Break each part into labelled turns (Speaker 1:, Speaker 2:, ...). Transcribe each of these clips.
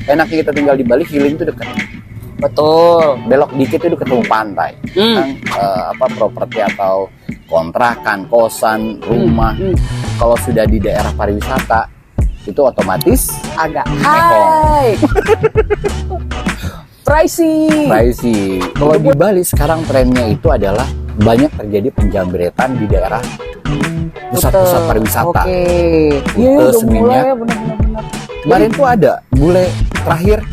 Speaker 1: enaknya kita tinggal di Bali, healing tuh dekat.
Speaker 2: Betul.
Speaker 1: Belok dikit itu ketemu pantai. Kan, properti atau kontrakan, kosan, rumah. Kalau sudah di daerah pariwisata itu otomatis
Speaker 2: Agak high. Pricey.
Speaker 1: Kalau di Bali sekarang trennya itu adalah banyak terjadi penjambretan di daerah pusat-pusat pariwisata.
Speaker 2: Oke.
Speaker 1: Kute,
Speaker 2: Iya, udah
Speaker 1: Seminyak.
Speaker 2: mulai ya, benar-benar.
Speaker 1: Kemarin tuh ada bule terakhir.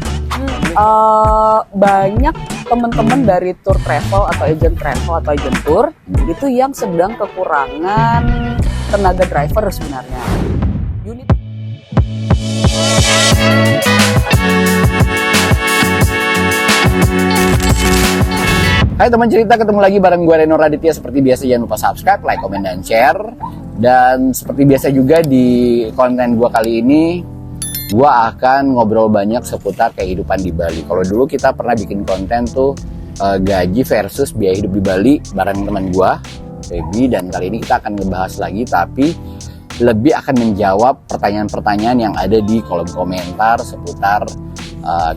Speaker 2: Banyak teman-teman dari tour travel atau agent tour itu yang sedang kekurangan tenaga driver sebenarnya. Unit.
Speaker 1: Hai teman cerita, ketemu lagi bareng gue Reno Raditya. Seperti biasa jangan lupa subscribe, like, comment, dan share. Dan seperti biasa juga di konten gue kali ini, gue akan ngobrol banyak seputar kehidupan di Bali. Kalau dulu kita pernah bikin konten tuh gaji versus biaya hidup di Bali bareng teman gue, Feby. Dan kali ini kita akan ngebahas lagi, tapi lebih akan menjawab pertanyaan-pertanyaan yang ada di kolom komentar seputar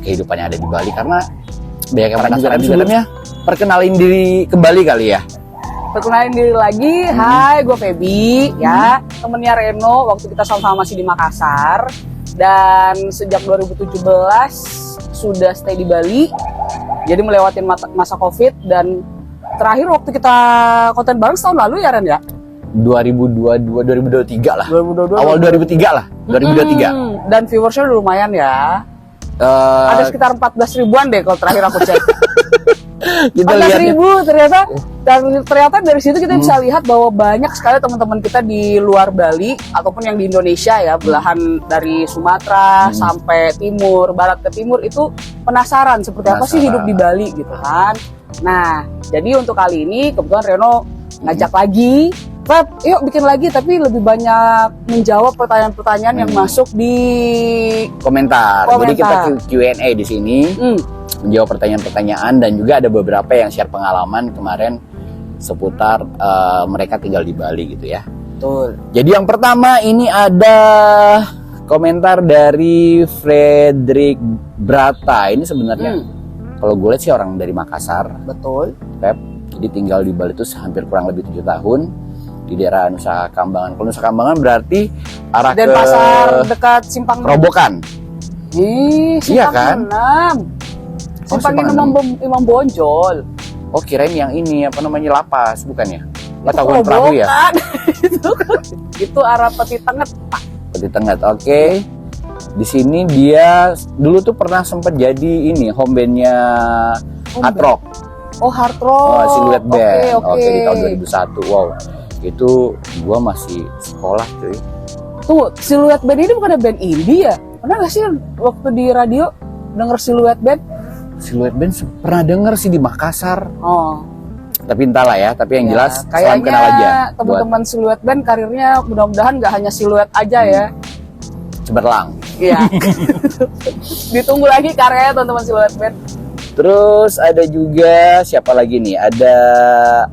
Speaker 1: kehidupan yang ada di Bali. Karena banyak yang penasaran. Sebelumnya perkenalin diri kembali kali ya.
Speaker 2: Perkenalin diri lagi, hai gue Feby ya, temennya Reno waktu kita sama-sama masih di Makassar. Dan sejak 2017 sudah stay di Bali, jadi melewati masa Covid. Dan terakhir waktu kita konten bareng tahun lalu ya Ren ya?
Speaker 1: 2022, 2023 lah.
Speaker 2: 2022,
Speaker 1: awal 2003 lah, 2023.
Speaker 2: Dan viewersnya udah lumayan ya. Ada sekitar 14 ribuan deh kalau terakhir aku cek.
Speaker 1: Kita
Speaker 2: 14 ribu ternyata. Dan ternyata dari situ kita bisa lihat bahwa banyak sekali teman-teman kita di luar Bali ataupun yang di Indonesia ya, belahan dari Sumatera sampai timur, barat ke timur, itu penasaran seperti apa sih hidup di Bali gitu kan. Nah, jadi untuk kali ini kebetulan Reno ngajak lagi, Feb, yuk bikin lagi, tapi lebih banyak menjawab pertanyaan-pertanyaan yang masuk di
Speaker 1: komentar. Jadi kita Q&A di sini, menjawab pertanyaan-pertanyaan, dan juga ada beberapa yang share pengalaman kemarin seputar mereka tinggal di Bali gitu ya.
Speaker 2: Betul.
Speaker 1: Jadi yang pertama ini ada komentar dari Frederick Brata. Ini sebenarnya kalau gue lihat sih orang dari Makassar.
Speaker 2: Betul.
Speaker 1: Pep. Jadi tinggal di Bali itu hampir kurang lebih 7 tahun di daerah Nusa Kambangan. Kalau Nusa Kambangan berarti arah
Speaker 2: Dan
Speaker 1: ke
Speaker 2: pasar dekat Simpang
Speaker 1: Robokan. Iya kan?
Speaker 2: 6. Simpang Imam Bonjol.
Speaker 1: Oh, kirain yang ini apa namanya, lapas, bukan ya? Batahuan Perahu ya?
Speaker 2: Itu arah Peti Tengah, Pak.
Speaker 1: Peti Tengah. Oke. Di sini dia dulu tuh pernah sempat jadi ini home bandnya Hard Rock.
Speaker 2: Oh, Hard Rock.
Speaker 1: Silhouette Band.
Speaker 2: Oke.
Speaker 1: Di tahun 2001. Wow. Itu gua masih sekolah, cuy.
Speaker 2: Tuh, Silhouette Band ini bukan band indie ya? Pernah gak sih waktu di radio denger Silhouette Band?
Speaker 1: Silhouette Band pernah denger sih di Makassar.
Speaker 2: Oh.
Speaker 1: Tapi entahlah ya, tapi yang jelas salam
Speaker 2: kayaknya
Speaker 1: kenal aja.
Speaker 2: Teman-teman Silhouette Band karirnya mudah-mudahan gak hanya siluet aja ya.
Speaker 1: Cemerlang.
Speaker 2: Iya. Ditunggu lagi karyanya teman-teman Silhouette Band.
Speaker 1: Terus ada juga siapa lagi nih? Ada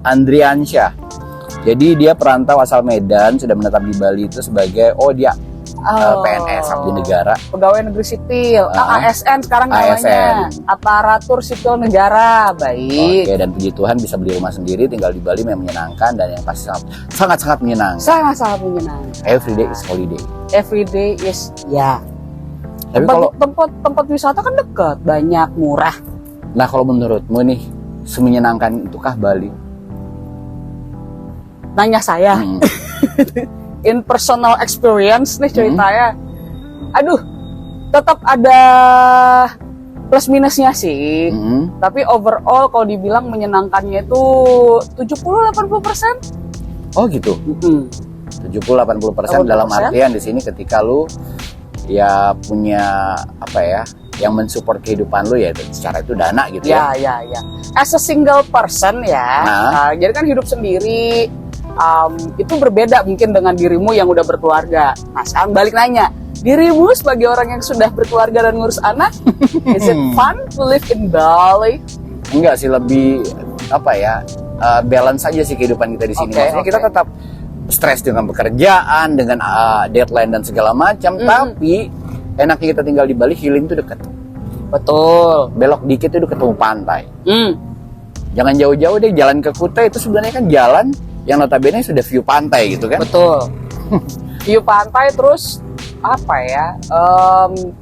Speaker 1: Andriansyah. Jadi dia perantau asal Medan, sudah menetap di Bali itu sebagai PNS abdi negara,
Speaker 2: pegawai negeri sipil, ASN sekarang namanya, aparatur sipil negara. Baik.
Speaker 1: Oke, dan puji Tuhan bisa beli rumah sendiri, tinggal di Bali, memang menyenangkan dan yang pasti sangat menyenangkan.
Speaker 2: Sangat menyenangkan.
Speaker 1: Every day is holiday.
Speaker 2: Every day is ya.
Speaker 1: Tapi kalau
Speaker 2: tempat wisata kan dekat, banyak, murah.
Speaker 1: Nah, kalau menurutmu nih, semenyenangkan itukah Bali?
Speaker 2: Nanya saya. In personal experience nih ceritanya. Aduh, tetap ada plus minusnya sih. Tapi overall kalau dibilang menyenangkannya itu 70-80%.
Speaker 1: Oh gitu. 70-80% dalam artian di sini ketika lu ya punya apa ya, yang mensupport kehidupan lu ya secara itu dana gitu ya.
Speaker 2: Ya. As a single person ya. Nah, jadi kan hidup sendiri. Itu berbeda mungkin dengan dirimu yang udah berkeluarga. Nah, sekarang balik nanya, dirimu sebagai orang yang sudah berkeluarga dan ngurus anak, is it fun to live in Bali?
Speaker 1: Enggak sih, lebih apa ya, balance aja sih kehidupan kita di sini. Maksudnya kita tetap stres dengan pekerjaan, dengan deadline dan segala macam, tapi enaknya kita tinggal di Bali, healing tuh deket.
Speaker 2: Betul.
Speaker 1: Belok dikit itu udah ketemu pantai.
Speaker 2: Hmm.
Speaker 1: Jangan jauh-jauh deh, jalan ke Kuta itu sebenarnya kan jalan yang notabene sudah view pantai gitu kan.
Speaker 2: Betul. View pantai, terus apa ya?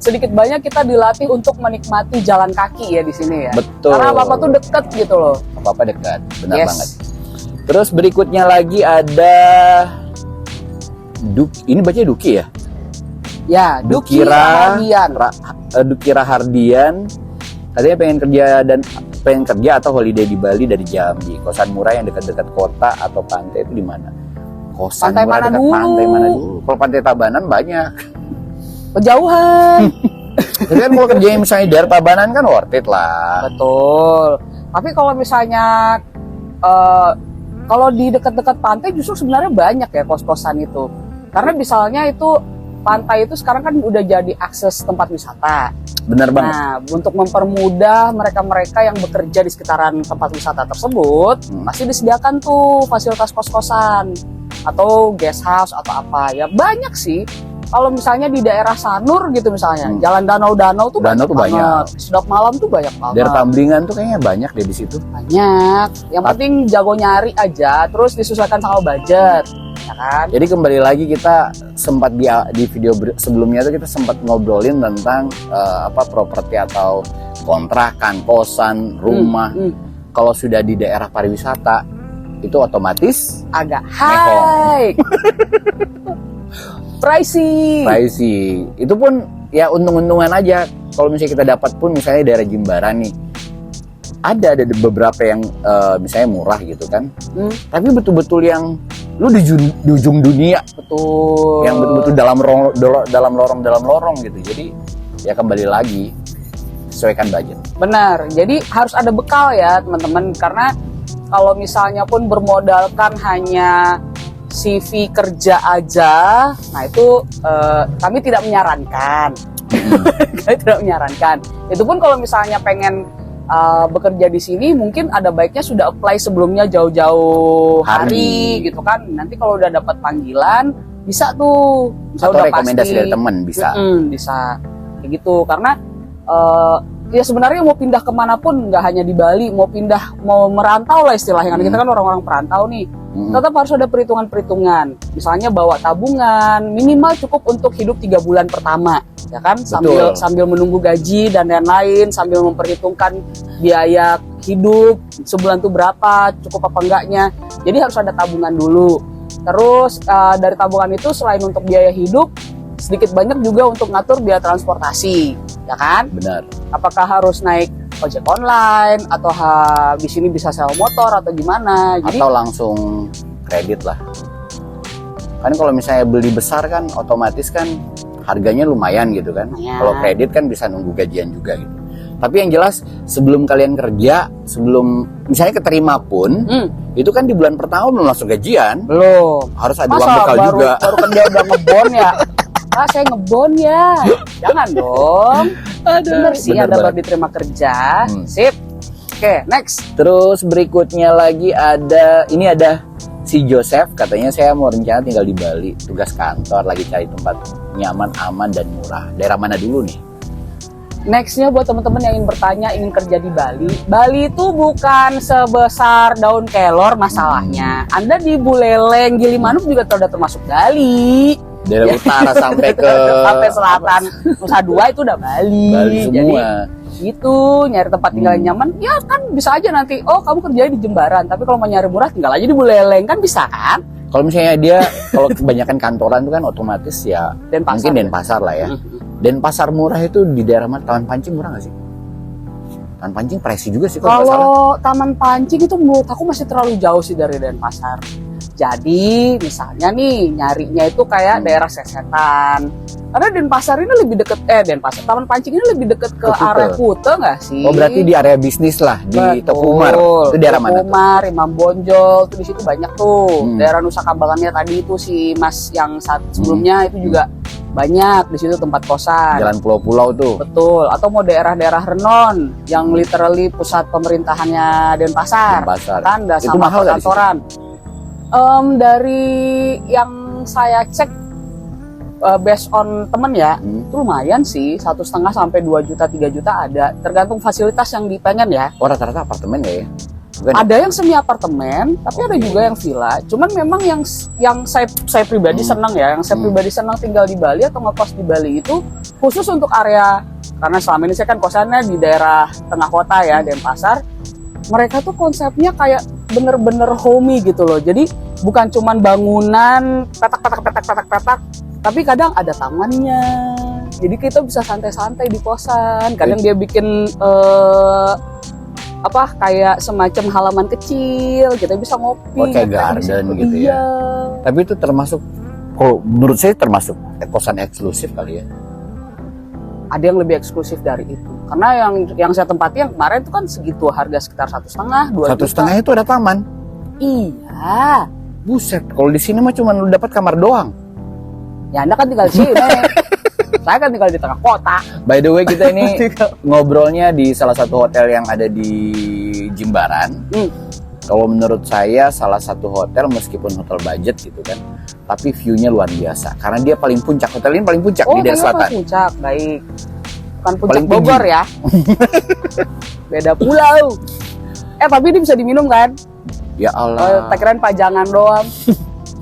Speaker 2: Sedikit banyak kita dilatih untuk menikmati jalan kaki ya di sini ya.
Speaker 1: Betul.
Speaker 2: Karena apa-apa tuh deket gitu loh.
Speaker 1: Apa-apa dekat, benar
Speaker 2: Yes.
Speaker 1: banget. Terus berikutnya lagi ada ini bacanya Duki ya?
Speaker 2: Ya, Duki Rahardian.
Speaker 1: Duki Rahardian katanya pengen kerja atau holiday di Bali dari Jambi. Kosan murah yang dekat-dekat kota atau pantai itu di mana? Kosan
Speaker 2: Pantai
Speaker 1: murah
Speaker 2: mana
Speaker 1: dekat
Speaker 2: dulu?
Speaker 1: pantai mana dulu? Kalau Pantai Tabanan banyak.
Speaker 2: Kejauhan.
Speaker 1: Tapi kan kalau kerjanya misalnya di daerah Tabanan kan worth it lah.
Speaker 2: Betul. Tapi kalau misalnya kalau di dekat-dekat pantai justru sebenarnya banyak ya kos-kosan itu. Karena misalnya itu pantai itu sekarang kan udah jadi akses tempat wisata.
Speaker 1: Benar banget.
Speaker 2: Nah, untuk mempermudah mereka-mereka yang bekerja di sekitaran tempat wisata tersebut, masih disediakan tuh fasilitas kos-kosan atau guest house atau apa ya. Banyak sih. Kalau misalnya di daerah Sanur gitu misalnya, jalan danau-danau tuh
Speaker 1: Danau tuh banyak.
Speaker 2: Sedap malam tuh banyak banget.
Speaker 1: Daerah Tamblingan tuh kayaknya banyak deh di situ.
Speaker 2: Banyak. Yang penting jago nyari aja, terus disesuaikan sama budget, ya kan?
Speaker 1: Jadi kembali lagi kita sempat di video sebelumnya tuh kita sempat ngobrolin tentang properti atau kontrakan, kosan, rumah. Kalau sudah di daerah pariwisata itu otomatis
Speaker 2: Agak high. Pricey.
Speaker 1: Itu pun ya untung-untungan aja. Kalau misalnya kita dapat pun misalnya daerah Jimbaran nih, ada beberapa yang misalnya murah gitu kan. Tapi betul-betul yang lu di ujung dunia,
Speaker 2: Betul.
Speaker 1: yang betul-betul dalam lorong gitu. Jadi ya kembali lagi sesuaikan budget.
Speaker 2: Benar. Jadi harus ada bekal ya teman-teman, karena kalau misalnya pun bermodalkan hanya CV kerja aja, nah itu kami tidak menyarankan. Kami tidak menyarankan. Itu pun kalau misalnya pengen bekerja di sini, mungkin ada baiknya sudah apply sebelumnya jauh-jauh hari gitu kan. Nanti kalau udah dapat panggilan, bisa tuh.
Speaker 1: Atau
Speaker 2: Udah
Speaker 1: rekomendasi
Speaker 2: pasti.
Speaker 1: dari teman bisa.
Speaker 2: Bisa kayak gitu, karena ya sebenarnya mau pindah kemanapun, nggak hanya di Bali, mau merantau lah istilahnya. Kita kan orang-orang perantau nih. Tetap harus ada perhitungan-perhitungan. Misalnya bawa tabungan minimal cukup untuk hidup 3 bulan pertama, ya kan? Sambil menunggu gaji dan lain-lain, sambil memperhitungkan biaya hidup sebulan tuh berapa, cukup apa enggaknya. Jadi harus ada tabungan dulu. Terus dari tabungan itu selain untuk biaya hidup, sedikit banyak juga untuk ngatur biaya transportasi, ya kan?
Speaker 1: Benar.
Speaker 2: Apakah harus naik ojek online atau di sini bisa sewa motor atau gimana? Jadi
Speaker 1: atau langsung kredit lah. Kan kalau misalnya beli besar kan otomatis kan harganya lumayan gitu kan. Kalau kredit kan bisa nunggu gajian juga gitu. Tapi yang jelas sebelum kalian kerja, sebelum misalnya keterima pun, itu kan di bulan pertama belum langsung gajian.
Speaker 2: belum.
Speaker 1: Harus ada uang bekal juga.
Speaker 2: Baru kerja udah ngebon ya? Saya ngebon ya. Jangan dong. Bener sih,
Speaker 1: bener
Speaker 2: ada
Speaker 1: banget.
Speaker 2: baru diterima kerja. Sip. Oke, next.
Speaker 1: Terus berikutnya lagi ada si Joseph, katanya saya mau rencana tinggal di Bali, tugas kantor, lagi cari tempat nyaman, aman dan murah. Daerah mana dulu nih?
Speaker 2: Nextnya buat teman-teman yang ingin bertanya, ingin kerja di Bali. Bali itu bukan sebesar daun kelor masalahnya. Anda di Buleleng, Gilimanuk juga sudah termasuk Bali.
Speaker 1: Dari utara sampai ke
Speaker 2: selatan, Nusa Dua itu udah Bali.
Speaker 1: Bali semua.
Speaker 2: Jadi itu nyari tempat tinggal yang nyaman, ya kan bisa aja nanti. Oh, kamu kerja di Jembaran, tapi kalau mau nyari murah tinggal aja di Buleleng, kan bisa kan?
Speaker 1: Kalau misalnya kalau kebanyakan kantoran itu kan otomatis ya
Speaker 2: Denpasar,
Speaker 1: mungkin Denpasar lah ya. Denpasar murah itu di daerah mana? Taman Pancing murah nggak sih? Taman Pancing pricey juga sih kalau nggak salah.
Speaker 2: Kalau Taman Pancing itu menurut aku masih terlalu jauh sih dari Denpasar. Jadi misalnya nih nyarinya itu kayak daerah Sesetan. Karena Denpasar ini lebih deket, Taman Pancing ini lebih deket ke
Speaker 1: Kuta.
Speaker 2: area Kuta nggak sih?
Speaker 1: Oh berarti di area bisnis lah, di
Speaker 2: Betul.
Speaker 1: Tokumar. Itu daerah mana tuh?
Speaker 2: Tokumar, Imam Bonjol, itu di situ banyak tuh. Daerah Nusa Kambangannya tadi itu si Mas yang saat sebelumnya itu juga banyak di situ tempat kosan.
Speaker 1: Jalan pulau-pulau tuh.
Speaker 2: Betul. Atau mau daerah-daerah Renon yang literally pusat pemerintahannya Denpasar. Kan udah
Speaker 1: Itu
Speaker 2: sama
Speaker 1: mahal nggak di situ?
Speaker 2: perkantoran. Dari yang saya cek based on temen ya, itu lumayan sih, 1,5 sampai 2 juta, 3 juta ada, tergantung fasilitas yang dipengen ya.
Speaker 1: Oh, rata-rata apartemen ya? Bukan
Speaker 2: Ada yang semi apartemen, tapi ada juga yang villa. Cuman memang yang saya pribadi senang ya, yang saya pribadi senang tinggal di Bali atau ngekos di Bali itu khusus untuk area, karena selama ini saya kan kosannya di daerah tengah kota ya, Denpasar. Mereka tuh konsepnya kayak bener-bener homey gitu loh. Jadi bukan cuman bangunan petak, tapi kadang ada tamannya. Jadi kita bisa santai-santai di kosan. Kadang dia bikin kayak semacam halaman kecil, kita bisa ngopi.
Speaker 1: Oh, kayak garden gitu ya.
Speaker 2: Iya.
Speaker 1: Tapi itu termasuk, kalau menurut saya termasuk kosan eksklusif kali ya.
Speaker 2: Ada yang lebih eksklusif dari itu. Karena yang saya tempati yang kemarin itu kan segitu, harga sekitar 1,5, 2 juta.
Speaker 1: 1,5 itu ada taman.
Speaker 2: Iya.
Speaker 1: Buset, kalau di sini mah cuma lu dapat kamar doang.
Speaker 2: Ya Anda kan tinggal di sini. Saya kan tinggal di tengah kota.
Speaker 1: By the way, kita ini ngobrolnya di salah satu hotel yang ada di Jimbaran. Kalau menurut saya salah satu hotel, meskipun hotel budget gitu kan, tapi view-nya luar biasa. Karena dia paling puncak, hotel ini paling puncak di daerah selatan.
Speaker 2: Oh, puncak, baik. Bukan puncak
Speaker 1: Paling tinggi.
Speaker 2: Bogor ya. Beda pulau. Tapi ini bisa diminum kan?
Speaker 1: Ya Allah.
Speaker 2: Tak kirain pajangan doang.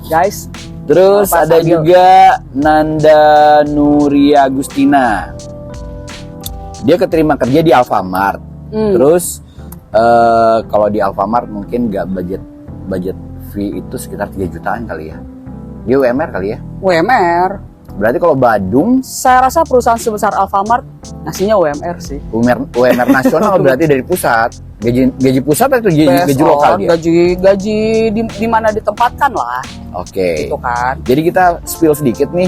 Speaker 2: Guys.
Speaker 1: Terus
Speaker 2: Apa
Speaker 1: ada
Speaker 2: sambil?
Speaker 1: juga Nanda Nuria Agustina. Dia keterima kerja di Alfamart. Terus kalau di Alfamart mungkin nggak budget fee itu sekitar 3 jutaan kali ya. Dia UMR kali ya.
Speaker 2: UMR.
Speaker 1: Berarti kalau Badung
Speaker 2: Saya rasa perusahaan sebesar Alfamart ngasihnya UMR sih.
Speaker 1: UMR nasional berarti dari pusat. Gaji pusat atau gaji lokal dia?
Speaker 2: Gaji di mana ditempatkan lah.
Speaker 1: Oke.
Speaker 2: Gitu kan.
Speaker 1: Jadi kita spill sedikit nih.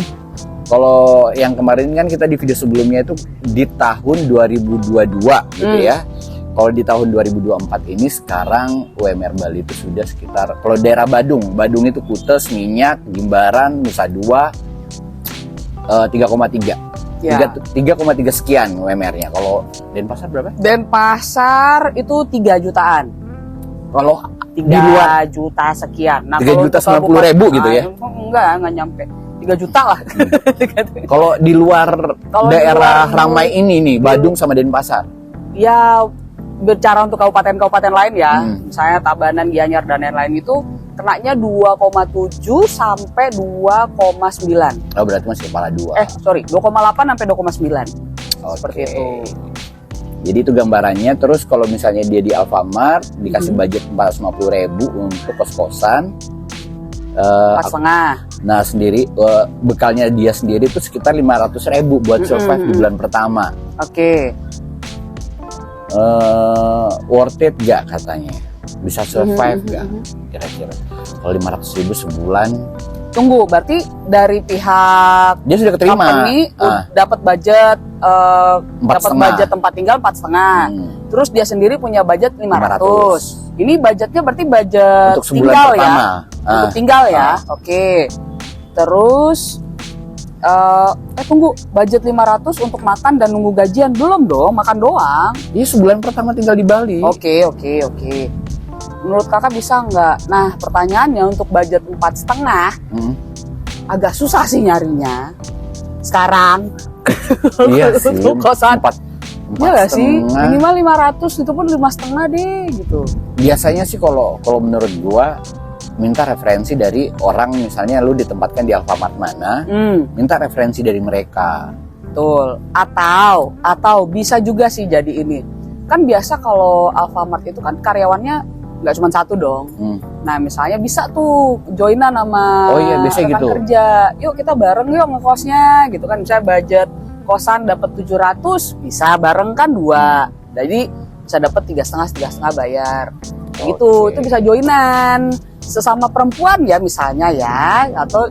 Speaker 1: Kalau yang kemarin kan kita di video sebelumnya itu di tahun 2022 gitu ya. Kalau di tahun 2024 ini sekarang UMR Bali itu sudah sekitar, kalau daerah Badung itu Kutes, Minyak, Jimbaran, Nusa Dua 3,3.
Speaker 2: Ya.
Speaker 1: 3,3 sekian UMR-nya. Kalau Denpasar berapa?
Speaker 2: Denpasar itu 3 jutaan.
Speaker 1: Kalau
Speaker 2: 3
Speaker 1: di luar
Speaker 2: juta sekian.
Speaker 1: 3
Speaker 2: kalau
Speaker 1: juta
Speaker 2: untuk
Speaker 1: 90 ribu gitu ya?
Speaker 2: Enggak nyampe. 3 juta lah.
Speaker 1: Kalau di luar
Speaker 2: Kalau di
Speaker 1: daerah
Speaker 2: luar-
Speaker 1: ramai ini nih, Badung sama Denpasar.
Speaker 2: Ya bicara untuk kabupaten-kabupaten lain ya, misalnya Tabanan, Gianyar dan lain-lain itu kenanya 2,7 sampai 2,9.
Speaker 1: Oh, berarti masih kepala 2.
Speaker 2: 2,8 sampai 2,9. Seperti itu.
Speaker 1: Jadi itu gambarannya. Terus kalau misalnya dia di Alfamart dikasih budget 450.000 untuk kos-kosan.
Speaker 2: 4,5.
Speaker 1: Nah sendiri bekalnya dia sendiri itu sekitar 500.000 buat survive di bulan pertama.
Speaker 2: Oke.
Speaker 1: Worth it gak katanya? Bisa survive gak kira-kira? Kalau 500.000 sebulan,
Speaker 2: Tunggu, berarti dari pihak
Speaker 1: dia sudah keterima.
Speaker 2: company dapat budget tempat tinggal 4,5. Terus dia sendiri punya budget 500. Ini budgetnya berarti budget
Speaker 1: Untuk sebulan
Speaker 2: tinggal
Speaker 1: pertama.
Speaker 2: ya. Untuk tinggal ya. Oke. Terus tunggu, budget 500 untuk makan dan nunggu gajian belum dong, makan doang.
Speaker 1: Dia sebulan pertama tinggal di Bali.
Speaker 2: Oke. Menurut kakak bisa nggak? Nah, pertanyaannya untuk budget 4,5 agak susah sih nyarinya sekarang.
Speaker 1: Iya sih.
Speaker 2: Untuk kosan.
Speaker 1: 4
Speaker 2: Iya nggak sih?
Speaker 1: setengah.
Speaker 2: Minimal 500 itu pun 5,5 deh gitu.
Speaker 1: Biasanya sih kalau menurut gua minta referensi dari orang, misalnya lu ditempatkan di Alfamart mana, minta referensi dari mereka.
Speaker 2: Betul. Atau bisa juga sih jadi ini. Kan biasa kalau Alfamart itu kan karyawannya nggak cuma satu dong. Nah misalnya bisa tuh joinan sama
Speaker 1: biasa
Speaker 2: rekan
Speaker 1: gitu.
Speaker 2: kerja. Yuk kita bareng yuk ngekosnya gitu kan. Misalnya budget kosan dapat 700, bisa bareng kan 2. Jadi bisa dapat 3,5 bayar. Gitu.
Speaker 1: Oke.
Speaker 2: Itu bisa joinan sesama perempuan ya misalnya ya, atau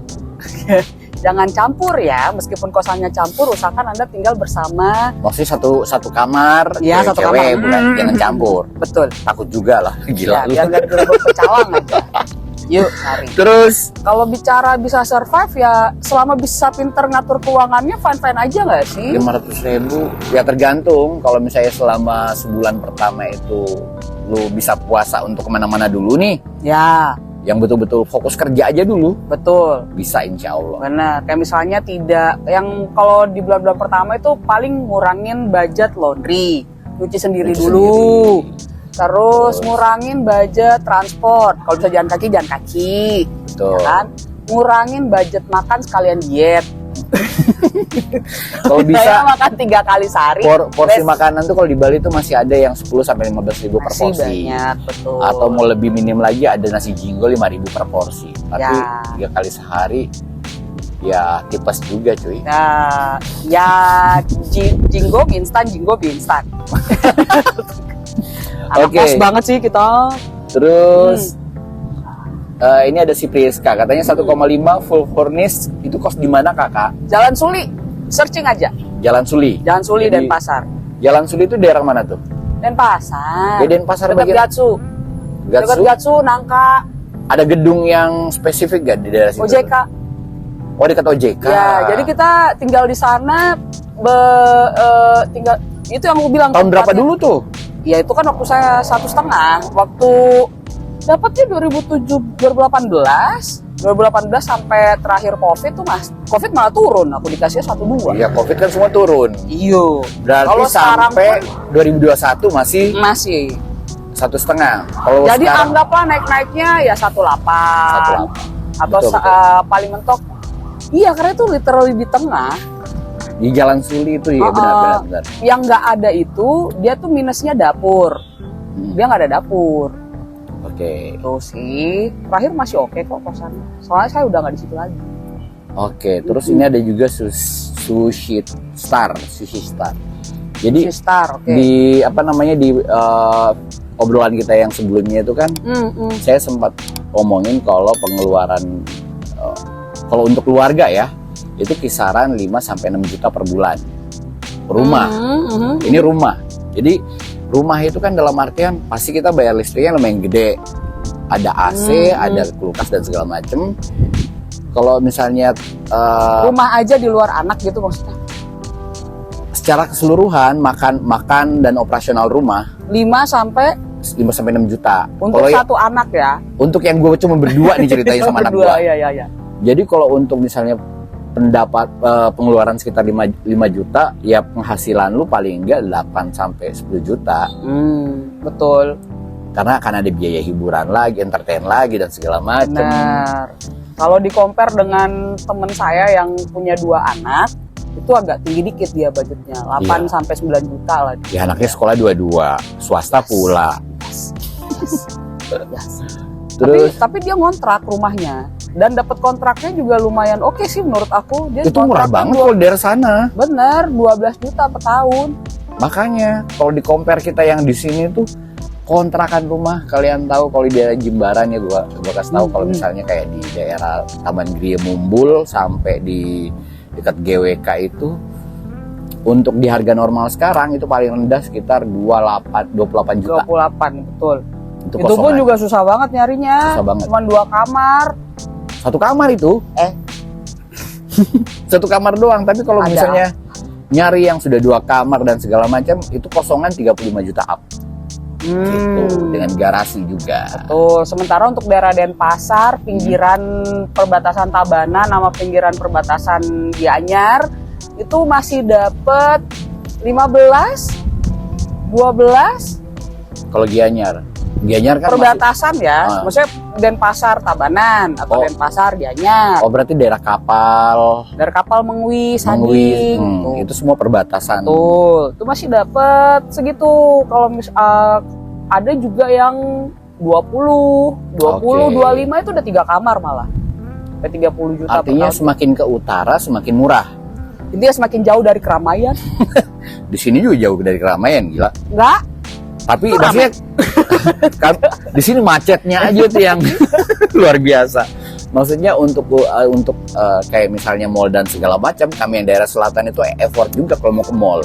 Speaker 2: jangan campur ya, meskipun kosannya campur, usahakan Anda tinggal bersama.
Speaker 1: Maksudnya satu kamar,
Speaker 2: Iya, satu
Speaker 1: cewek,
Speaker 2: kamar.
Speaker 1: bukan jangan campur.
Speaker 2: Betul.
Speaker 1: Takut juga lah, gila
Speaker 2: Ya,
Speaker 1: lu.
Speaker 2: biar nggak digerebek pecawang aja. Yuk, cari.
Speaker 1: Terus
Speaker 2: Kalau bicara bisa survive ya, selama bisa pinter ngatur keuangannya, fine-fine aja nggak sih?
Speaker 1: 500.000 ya tergantung. Kalau misalnya selama sebulan pertama itu lu bisa puasa untuk kemana-mana dulu nih,
Speaker 2: Ya,
Speaker 1: yang betul-betul fokus kerja aja dulu,
Speaker 2: Betul.
Speaker 1: bisa insya Allah.
Speaker 2: Benar. Kayak misalnya tidak yang kalau di bulan-bulan pertama itu paling ngurangin budget laundry, cuci sendiri
Speaker 1: Cuci
Speaker 2: dulu.
Speaker 1: sendiri.
Speaker 2: Terus ngurangin budget transport. Kalau bisa jalan kaki, jalan kaki.
Speaker 1: Betul.
Speaker 2: Ya kan? Ngurangin budget makan sekalian diet.
Speaker 1: Kalau
Speaker 2: Saya
Speaker 1: bisa
Speaker 2: makan 3 kali sehari.
Speaker 1: porsi
Speaker 2: Best.
Speaker 1: makanan tuh kalau di Bali tuh masih ada yang 10 sampai 15 ribu per
Speaker 2: Masih
Speaker 1: porsi.
Speaker 2: banyak, betul.
Speaker 1: Atau mau lebih minim lagi ada nasi jinggo 5.000 per porsi. Tapi
Speaker 2: Ya.
Speaker 1: 3 kali sehari ya tipes juga cuy.
Speaker 2: Nah, ya jinggo mie instan, jinggo mie instan. Anak
Speaker 1: Oke.
Speaker 2: kos banget sih kita.
Speaker 1: Terus ini ada si Priska katanya 1,5 full furnish itu kos di mana kakak?
Speaker 2: Jalan Suli, searching aja.
Speaker 1: Jalan Suli.
Speaker 2: Jalan Suli
Speaker 1: Jadi,
Speaker 2: Denpasar.
Speaker 1: Jalan Suli itu daerah mana tuh?
Speaker 2: Denpasar.
Speaker 1: Ya, Denpasar
Speaker 2: Dekat
Speaker 1: bagian-
Speaker 2: Gatsu. Dekat
Speaker 1: Gatsu.
Speaker 2: Gatsu, Nangka,
Speaker 1: Ada gedung yang spesifik gak di daerah situ?
Speaker 2: OJK.
Speaker 1: Oh dekat OJK.
Speaker 2: Ya, jadi kita tinggal di sana tinggal itu yang aku bilang.
Speaker 1: Tahun berapa
Speaker 2: tempatnya.
Speaker 1: dulu tuh?
Speaker 2: Ya itu kan waktu saya 1,5. Waktu dapatnya 2018 sampai terakhir COVID tuh mas. COVID malah turun. Aku dikasihnya 1,2.
Speaker 1: Iya, Covid kan semua turun.
Speaker 2: Iyo.
Speaker 1: Berarti
Speaker 2: Kalau sekarang
Speaker 1: sampai 2021 masih
Speaker 2: masih.
Speaker 1: 1,5. Kalau
Speaker 2: Jadi
Speaker 1: sekarang
Speaker 2: anggaplah naik-naiknya ya 1,8.
Speaker 1: 1,8.
Speaker 2: Atau
Speaker 1: Betul,
Speaker 2: paling mentok. Iya, karena itu literally di tengah.
Speaker 1: di Jalan Suli itu ya benar.
Speaker 2: Yang nggak ada itu dia tuh minusnya dapur. Dia nggak ada dapur.
Speaker 1: Oke.
Speaker 2: Terus sih terakhir masih oke kok kosannya. Soalnya saya udah nggak di situ lagi.
Speaker 1: Oke, terus ini ada juga sushi star. Jadi
Speaker 2: Star, oke.
Speaker 1: di apa namanya di obrolan kita yang sebelumnya itu kan saya sempat ngomongin kalau pengeluaran kalau untuk keluarga ya itu kisaran 5 sampai 6 juta per bulan. Rumah. Ini rumah. Jadi rumah itu kan dalam artian pasti kita bayar listriknya lumayan gede. Ada AC, ada kulkas dan segala macem. Kalau misalnya
Speaker 2: Rumah aja di luar anak gitu maksudnya.
Speaker 1: secara keseluruhan makan dan operasional rumah
Speaker 2: 5 sampai
Speaker 1: 5 sampai 6 juta.
Speaker 2: untuk
Speaker 1: Kalau
Speaker 2: satu anak ya.
Speaker 1: untuk yang gue cuma berdua nih ceritanya sama anak gue.
Speaker 2: Berdua, ya.
Speaker 1: Jadi kalau untuk misalnya pengeluaran sekitar 5 juta, ya penghasilan lu paling enggak 8 sampai 10 juta.
Speaker 2: Betul.
Speaker 1: Karena akan ada biaya hiburan lagi, entertain lagi dan segala macam.
Speaker 2: Benar. Kalau di compare dengan temen saya yang punya 2 anak, itu agak tinggi dikit dia budgetnya. 8
Speaker 1: Iya.
Speaker 2: sampai 9 juta lah.
Speaker 1: Ya anaknya sekolah dua-dua, swasta pula.
Speaker 2: Yes.
Speaker 1: Terus
Speaker 2: Tapi dia ngontrak rumahnya. Dan dapat kontraknya juga lumayan oke sih menurut aku. Dia
Speaker 1: itu murah
Speaker 2: kontraknya
Speaker 1: banget kalau daerah sana.
Speaker 2: Bener, 12 juta per tahun.
Speaker 1: Makanya kalau di compare kita yang di sini tuh kontrakan rumah, kalian tahu kalau di daerah Jimbaran ya gua kasih tahu kalau misalnya kayak di daerah Taman Gria Mumbul sampai di dekat GWK itu untuk di harga normal sekarang itu paling rendah sekitar 28 juta.
Speaker 2: 28, betul.
Speaker 1: Itu
Speaker 2: Itu pun
Speaker 1: kosongan.
Speaker 2: juga susah banget nyarinya.
Speaker 1: Susah banget.
Speaker 2: Cuman 2 kamar.
Speaker 1: Satu kamar itu. Satu kamar doang, tapi kalau
Speaker 2: Ada.
Speaker 1: misalnya nyari yang sudah 2 kamar dan segala macam itu kosongan 35 juta up. Gitu, dengan garasi juga.
Speaker 2: Tuh, sementara untuk daerah Denpasar, pinggiran perbatasan Tabanan sama pinggiran perbatasan Gianyar itu masih dapet 15, 12
Speaker 1: Kalau Gianyar kan
Speaker 2: perbatasan ya.
Speaker 1: Ah.
Speaker 2: Maksudnya Denpasar Tabanan atau
Speaker 1: Oh.
Speaker 2: Denpasar Gianyar.
Speaker 1: oh berarti daerah kapal,
Speaker 2: Dari kapal Mengwi,
Speaker 1: Mengwi,
Speaker 2: Sading. tuh.
Speaker 1: itu semua perbatasan.
Speaker 2: Betul, itu masih dapat segitu. Kalau ada juga yang 20,
Speaker 1: Oke.
Speaker 2: 25 itu udah 3 kamar malah. Udah 30 juta
Speaker 1: Artinya
Speaker 2: per tahun.
Speaker 1: semakin ke utara semakin murah.
Speaker 2: Intinya semakin jauh dari keramaian.
Speaker 1: Di sini juga jauh dari keramaian, gila.
Speaker 2: Enggak,
Speaker 1: Tapi
Speaker 2: Itu
Speaker 1: maksudnya kan, di sini macetnya aja tuh yang luar biasa. Maksudnya untuk kayak misalnya mall dan segala macam, kami yang daerah selatan itu effort juga kalau mau ke mall.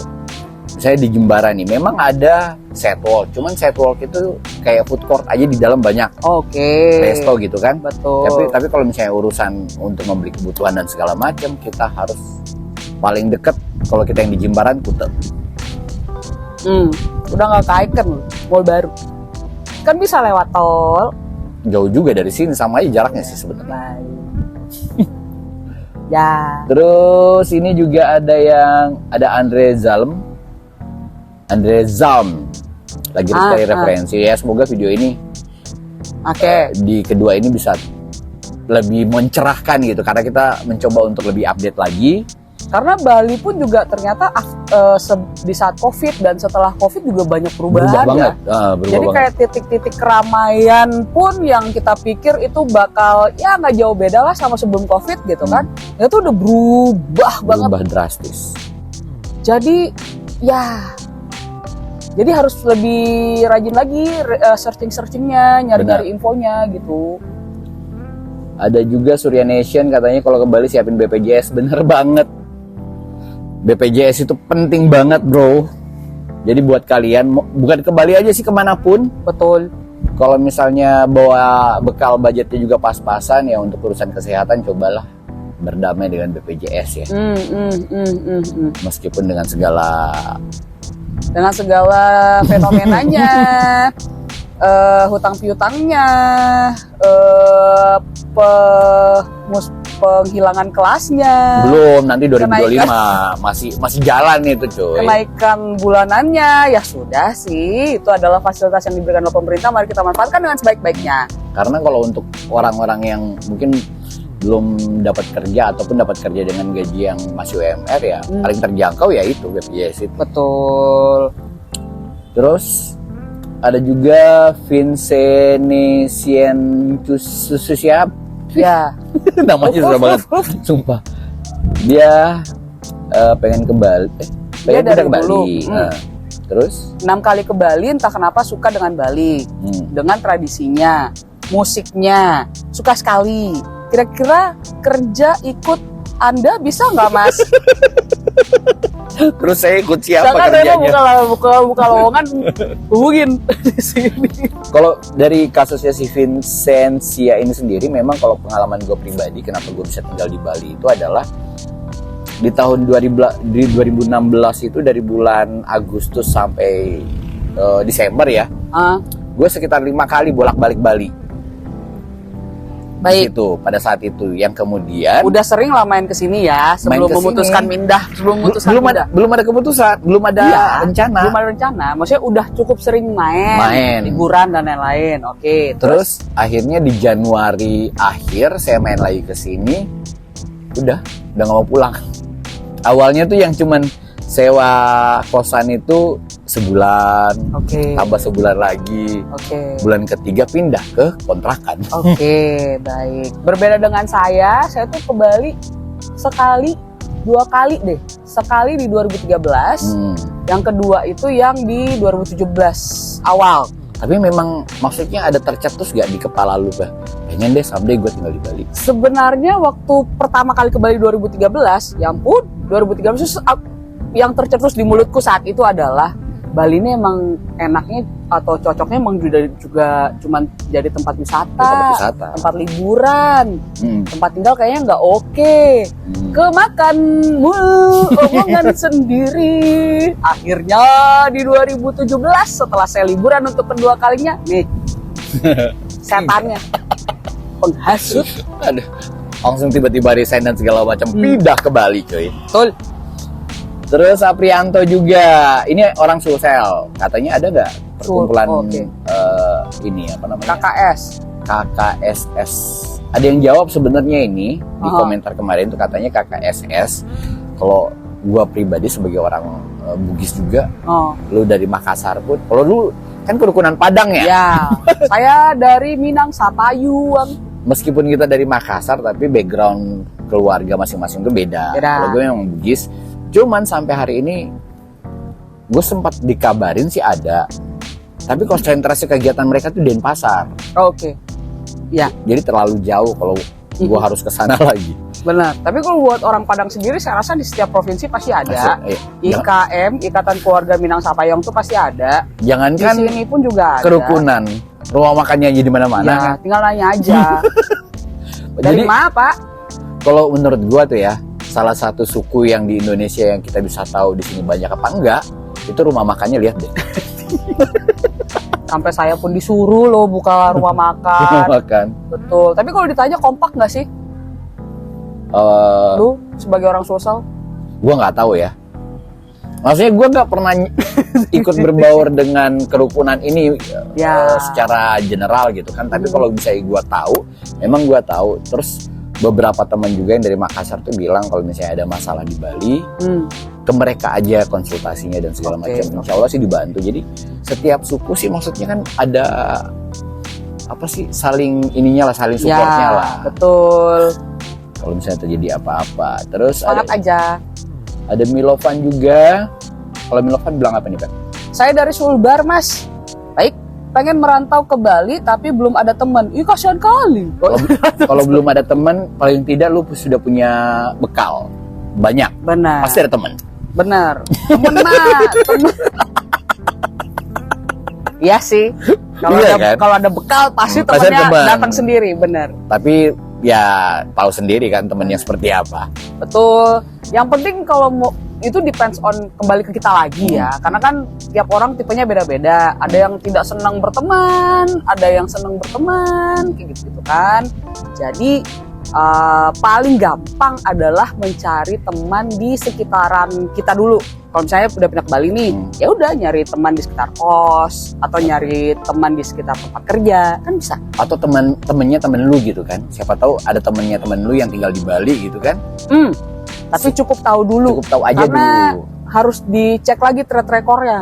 Speaker 1: Misalnya di Jembaran nih, memang ada Setwalk, cuman Setwalk itu kayak food court aja di dalam banyak
Speaker 2: oke.
Speaker 1: resto gitu kan.
Speaker 2: Betul.
Speaker 1: Tapi kalau misalnya urusan untuk membeli kebutuhan dan segala macam, kita harus paling deket kalau kita yang di Jembaran Kute.
Speaker 2: Udah nggak ke Icon, mall baru. Kan bisa lewat tol.
Speaker 1: jauh juga dari sini, sama aja jaraknya sih sebenarnya.
Speaker 2: Baik. Ya.
Speaker 1: Terus ini juga ada Andre Zalm lagi cari referensi ya. Semoga video ini di kedua ini bisa lebih mencerahkan gitu, karena kita mencoba untuk lebih update lagi.
Speaker 2: Karena Bali pun juga ternyata di saat COVID dan setelah COVID juga banyak perubahan
Speaker 1: Berubah banget.
Speaker 2: Jadi
Speaker 1: Berubah
Speaker 2: kayak titik-titik keramaian pun yang kita pikir itu bakal ya nggak jauh beda lah sama sebelum COVID gitu kan. Itu udah berubah banget.
Speaker 1: Berubah drastis.
Speaker 2: Jadi harus lebih rajin lagi searchingnya, nyari-nyari infonya gitu.
Speaker 1: Ada juga Surya Nation katanya kalau ke Bali siapin BPJS. Bener banget. BPJS itu penting banget bro. Jadi buat kalian, bukan ke Bali aja sih, kemanapun.
Speaker 2: Betul.
Speaker 1: Kalau misalnya bawa bekal budgetnya juga pas-pasan ya, untuk urusan kesehatan cobalah berdamai dengan BPJS ya. Meskipun dengan segala
Speaker 2: fenomenanya, hutang piutangnya, penghilangan kelasnya,
Speaker 1: belum, nanti 2025 masih jalan itu cuy.
Speaker 2: Kenaikan bulanannya, ya sudah sih, itu adalah fasilitas yang diberikan oleh pemerintah, mari kita manfaatkan dengan sebaik-baiknya.
Speaker 1: Karena kalau untuk orang-orang yang mungkin belum dapat kerja ataupun dapat kerja dengan gaji yang masih UMR ya, paling terjangkau ya itu BPJS itu.
Speaker 2: Betul.
Speaker 1: Terus ada juga Vincenesian Susiap.
Speaker 2: Ya.
Speaker 1: Namanya susah banget, sumpah. Dia pengen ke Bali.
Speaker 2: Dia dari
Speaker 1: ke Bali. Terus
Speaker 2: 6 kali ke Bali, entah kenapa suka dengan Bali, dengan tradisinya, musiknya, suka sekali. Kira-kira kerja ikut Anda bisa nggak Mas?
Speaker 1: Terus saya ikut siapa
Speaker 2: Jangan
Speaker 1: kerjanya?
Speaker 2: buka lowongan, hubungin di sini.
Speaker 1: Kalau dari kasusnya si Vincentia ini sendiri, memang kalau pengalaman gue pribadi, kenapa gue bisa tinggal di Bali itu adalah di tahun 2016 itu, dari bulan Agustus sampai Desember ya, gue sekitar 5 kali bolak-balik Bali.
Speaker 2: Baik.
Speaker 1: Itu pada saat itu, yang kemudian
Speaker 2: Udah sering lah main kesini ya, sebelum memutuskan pindah,
Speaker 1: belum ada keputusan, belum ada rencana.
Speaker 2: Belum ada rencana, maksudnya udah cukup sering main. Liburan dan lain-lain. Oke.
Speaker 1: Terus akhirnya di Januari akhir saya main lagi ke sini, udah nggak mau pulang. Awalnya tuh yang cuman sewa kosan itu sebulan, tambah sebulan lagi, bulan ketiga pindah ke kontrakan.
Speaker 2: Baik. Berbeda dengan saya tuh ke Bali sekali, 2 kali deh. Sekali di 2013, yang kedua itu yang di 2017 awal.
Speaker 1: Tapi memang maksudnya ada tercetus gak di kepala lu, bah? Pengen deh someday gue tinggal di Bali.
Speaker 2: Sebenarnya waktu pertama kali ke Bali 2013, ya ampun, 2013 yang tercetus di mulutku saat itu adalah Bali ini emang enaknya atau cocoknya emang juga cuman jadi tempat wisata, tempat liburan, tempat tinggal kayaknya nggak oke. Kemakan mulu omongan sendiri. Akhirnya di 2017 setelah saya liburan untuk kedua kalinya, nih setannya penghasut.
Speaker 1: Aduh, langsung tiba-tiba resign dan segala macam, pindah ke Bali cuy.
Speaker 2: Betul.
Speaker 1: Terus Aprianto juga, ini orang Sulsel, katanya ada nggak perkumpulan ini apa namanya? KKSS. Ada yang jawab sebenarnya ini di komentar kemarin tuh, katanya KKSS. Kalau gua pribadi sebagai orang Bugis juga, lu dari Makassar pun, kalau lu kan kerukunan Padang ya?
Speaker 2: Ya, saya dari Minang Sapayuan.
Speaker 1: Meskipun kita dari Makassar, tapi background keluarga masing-masing itu beda. Kalau gue memang Bugis. Cuman sampai hari ini gue sempat dikabarin sih ada, tapi konsentrasi kegiatan mereka tuh Denpasar. Ya. Jadi terlalu jauh kalau gue harus ke sana lagi.
Speaker 2: Benar. Tapi kalau buat orang Padang sendiri, saya rasa di setiap provinsi pasti ada. IKM, Ikatan Keluarga Minang Sapayong tuh pasti ada.
Speaker 1: Jangankan
Speaker 2: di sini pun juga ada.
Speaker 1: Kerukunan, rumah makannya aja di mana-mana.
Speaker 2: Ya,
Speaker 1: kan?
Speaker 2: tinggal nanya aja. Dari mana, Pak?
Speaker 1: Kalau menurut gue tuh ya, salah satu suku yang di Indonesia yang kita bisa tahu di sini banyak apa enggak, itu rumah makannya, lihat deh.
Speaker 2: Sampai saya pun disuruh loh buka rumah makan.
Speaker 1: Makan.
Speaker 2: Betul. Tapi kalau ditanya kompak nggak sih? Lu sebagai orang sosial?
Speaker 1: Gue nggak tahu ya. Maksudnya gue nggak pernah ikut berbaur dengan kerukunan ini
Speaker 2: Ya.
Speaker 1: secara general gitu kan. Tapi kalau bisa gue tahu, memang gue tahu. Terus beberapa teman juga yang dari Makassar tuh bilang kalau misalnya ada masalah di Bali, ke mereka aja konsultasinya dan segala
Speaker 2: Oke.
Speaker 1: macam. Insya Allah sih dibantu. Jadi setiap suku sih maksudnya kan ada apa sih, saling ininya lah, saling supportnya
Speaker 2: Ya,
Speaker 1: lah.
Speaker 2: betul.
Speaker 1: Kalau misalnya terjadi apa-apa. Terus
Speaker 2: Semangat aja.
Speaker 1: ada Milovan juga. Kalau Milovan bilang apa nih, Pak?
Speaker 2: Saya dari Sulbar, Mas. Baik, pengen merantau ke Bali tapi belum ada teman. Ih, kasihan kali.
Speaker 1: Kalau belum ada teman, paling tidak lu sudah punya bekal. Banyak.
Speaker 2: Benar.
Speaker 1: Pasti ada teman.
Speaker 2: Benar. Temen mah, temen. Iya sih. Kalau
Speaker 1: Iya
Speaker 2: ada
Speaker 1: kan?
Speaker 2: kalau ada bekal pasti
Speaker 1: Pasti ada
Speaker 2: temennya
Speaker 1: teman.
Speaker 2: datang sendiri, benar.
Speaker 1: Tapi ya tahu sendiri kan temennya seperti apa.
Speaker 2: Betul. Yang penting kalau mau itu depends on kembali ke kita lagi ya. Karena kan tiap orang tipenya beda-beda. Ada yang tidak senang berteman, ada yang senang berteman, kayak gitu kan. Jadi paling gampang adalah mencari teman di sekitaran kita dulu. Kalau misalnya udah pindah ke Bali nih, ya udah nyari teman di sekitar kos atau nyari teman di sekitar tempat kerja, kan bisa.
Speaker 1: Atau temennya temen lu gitu kan. Siapa tahu ada temennya temen lu yang tinggal di Bali gitu kan.
Speaker 2: Tapi cukup tahu dulu.
Speaker 1: Cukup tahu aja
Speaker 2: Karena
Speaker 1: dulu.
Speaker 2: harus dicek lagi track recordnya.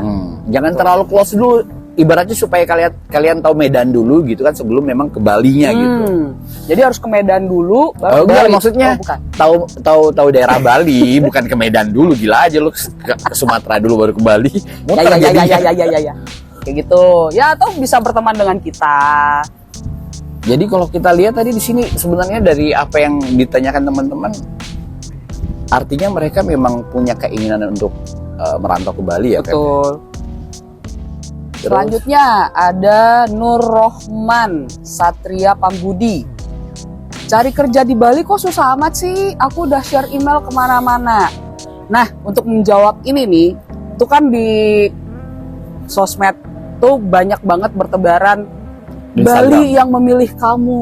Speaker 1: Jangan terlalu close dulu. Ibaratnya supaya kalian tahu Medan dulu gitu kan sebelum memang ke Balinya gitu.
Speaker 2: Jadi harus ke Medan dulu baru
Speaker 1: Oh, enggak,
Speaker 2: Bali.
Speaker 1: maksudnya
Speaker 2: Oh, bukan.
Speaker 1: tahu daerah Bali, bukan ke Medan dulu. Gila aja lu ke Sumatera dulu baru ke Bali. Muter jadinya.
Speaker 2: Ya. Kayak gitu. Ya atau bisa berteman dengan kita.
Speaker 1: Jadi kalau kita lihat tadi di sini sebenarnya dari apa yang ditanyakan teman-teman, artinya mereka memang punya keinginan untuk merantau ke Bali ya kan.
Speaker 2: Betul.
Speaker 1: Terus,
Speaker 2: Selanjutnya ada Nur Rohman Satria Pambudi. Cari kerja di Bali kok susah amat sih? Aku udah share email kemana-mana. Nah, untuk menjawab ini nih, itu kan di sosmed tuh banyak banget bertebaran
Speaker 1: Di
Speaker 2: Bali
Speaker 1: Instagram.
Speaker 2: yang memilih kamu.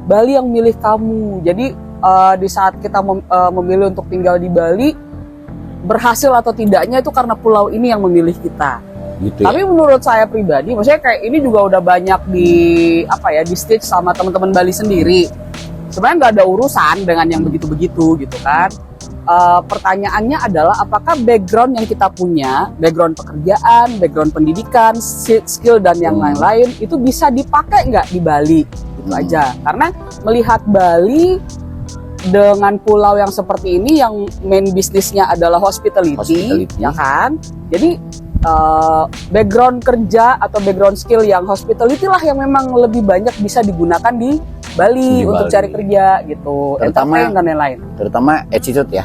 Speaker 2: Bali yang milih kamu. Jadi di saat kita memilih untuk tinggal di Bali, berhasil atau tidaknya itu karena pulau ini yang memilih kita.
Speaker 1: gitu ya.
Speaker 2: Tapi menurut saya pribadi, maksudnya kayak ini juga udah banyak di stage sama teman-teman Bali sendiri. Sebenarnya nggak ada urusan dengan yang begitu-begitu gitu kan. Pertanyaannya adalah apakah background yang kita punya, background pekerjaan, background pendidikan, skill dan yang lain-lain itu bisa dipakai nggak di Bali? Itu aja. Karena melihat Bali dengan pulau yang seperti ini yang main bisnisnya adalah hospitality. Ya kan? Jadi background kerja atau background skill yang hospitality lah yang memang lebih banyak bisa digunakan di Bali untuk cari kerja gitu,
Speaker 1: Terutama
Speaker 2: entertain dan lain-lain.
Speaker 1: Terutama attitude ya.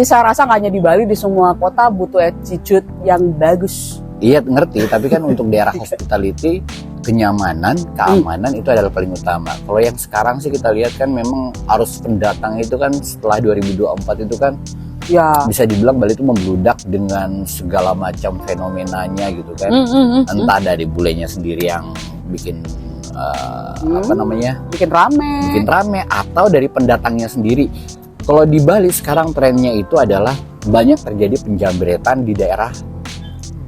Speaker 2: Saya rasa nggak hanya di Bali, di semua kota butuh attitude yang bagus.
Speaker 1: Iya ngerti, tapi kan untuk daerah hospitality, kenyamanan, keamanan itu adalah paling utama. Kalau yang sekarang sih kita lihat kan memang arus pendatang itu kan setelah 2024 itu kan
Speaker 2: Ya.
Speaker 1: bisa dibilang Bali itu membludak dengan segala macam fenomenanya gitu kan. Entah dari bulenya sendiri yang bikin apa namanya,
Speaker 2: bikin rame
Speaker 1: atau dari pendatangnya sendiri. Kalau di Bali sekarang trennya itu adalah banyak terjadi penjambretan di daerah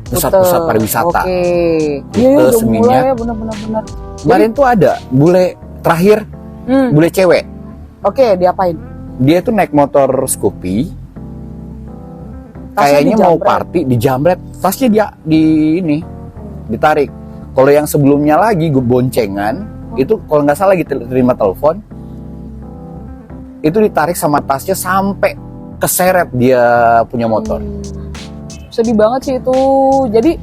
Speaker 1: pusat-pusat pariwisata.
Speaker 2: Oke.
Speaker 1: Gitu,
Speaker 2: Iya, udah
Speaker 1: seminyak.
Speaker 2: mulai ya benar-benar.
Speaker 1: Kemarin tuh ada bule terakhir, bule cewek.
Speaker 2: Oke, diapain?
Speaker 1: Dia tuh naik motor Scoopy.
Speaker 2: Tasnya
Speaker 1: Kayaknya mau
Speaker 2: dijambret.
Speaker 1: party, dijambret, tasnya dia ditarik. Kalau yang sebelumnya lagi gue boncengan, itu kalau nggak salah gitu terima telepon, itu ditarik sama tasnya sampai keseret dia punya motor.
Speaker 2: Sedih banget sih itu. Jadi